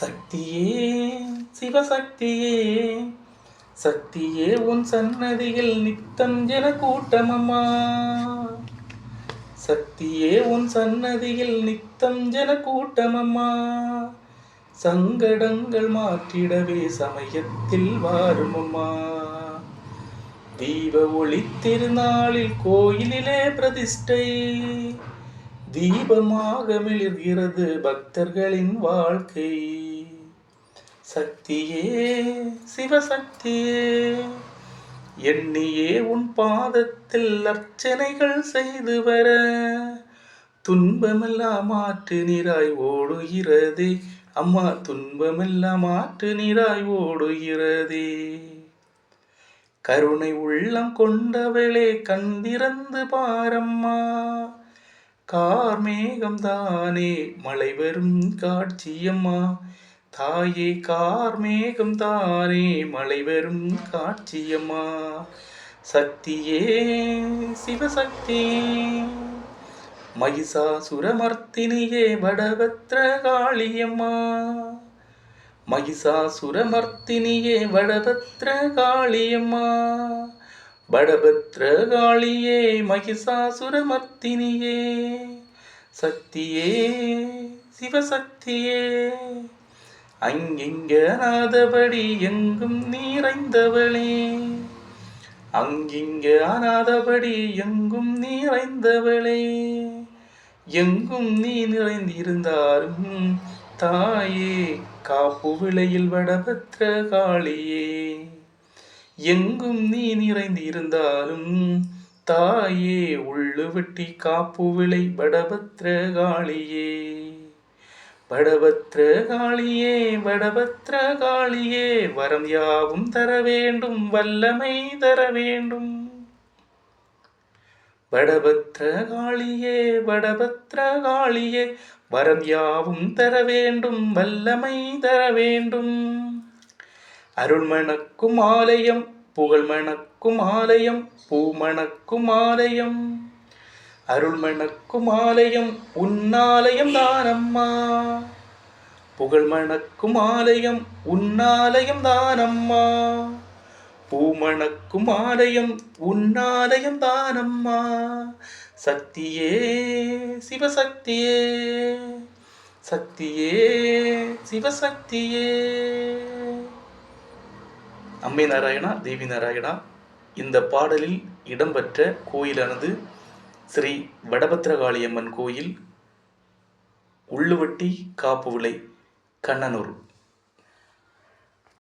சக்தியே சிவசக்தியே சக்தியே உன் சன்னதியில் நித்தம் ஜன கூட்டமம்மா. சக்தியே உன் சன்னதியில் நித்தம் ஜன கூட்டமம்மா. சங்கடங்கள் மாற்றிடவே சமயத்தில் வாருமம்மா. தீப ஒளி திருநாளில் கோயிலிலே பிரதிஷ்டை தீபமாக மிளிர்கிறது பக்தர்களின் வாழ்க்கை. சக்தியே சிவசக்தியே எண்ணியே உன் பாதத்தில் அர்ச்சனைகள் செய்து வர துன்பமெல்லாம் மாற்று நீராய் ஓடுகிறதே அம்மா. துன்பமெல்லாம் மாற்று நீராய் ஓடுகிறதே. கருணை உள்ளம் கொண்டவளே கண்திறந்து பாரம்மா. கார்மேகம் தானே மழை வரும் காட்சியம்மா. தாயே கார்மேகம் தானே மழை வரும் காட்சியம்மா. சக்தியே சிவசக்தியே மகிஷாசுரமர்த்தினியே வடபத்ர காளியம்மா. மகிஷாசுரமர்த்தினியே வடபத்ர காளியம்மா. வடபத்ரகாளியே மகிஷாசுரமர்த்தினியே. சக்தியே சிவசக்தியே அங்கிங்கனாதபடி எங்கும் நிறைந்தவளே. அங்கிங்கனாதபடி எங்கும் நிறைந்தவளே. எங்கும் நீ நிறைந்திருந்தாலும் தாயே காப்பு விளையில் வடபத்ரகாளியே. எங்கும் நீ நிறைந்திருந்தாலும் தாயே உள்ளு வெட்டி காப்பு விளை வடபத்ரகாளியே. வடபத்ரகாளியே வடபத்ரகாளியே வரம் யாவும் தர வேண்டும் வல்லமை தர வேண்டும். வடபத்ரகாளியே வடபத்ரகாளியே வரம் யாவும் தர வேண்டும் வல்லமை தர வேண்டும். அருள்மணக்கும் ஆலயம் புகழ்மணக்கும் ஆலயம் பூமணக்கும் ஆலயம். அருள்மணக்கும் ஆலயம் உன்னாலயம் தானம்மா. புகழ்மணக்கும் ஆலயம் உன்னாலயம் தானம்மா. பூமணக்கும் ஆலயம் உன்னாலயம் தானம்மா. சக்தியே சிவசக்தியே சக்தியே சிவசக்தியே. அம்மை நாராயணா தேவி நாராயணா. இந்த பாடலில் இடம்பெற்ற கோயிலானது ஸ்ரீ வடபத்ரகாளியம்மன் கோயில், உள்ளுவட்டி காப்பு விளை, கண்ணனூர்.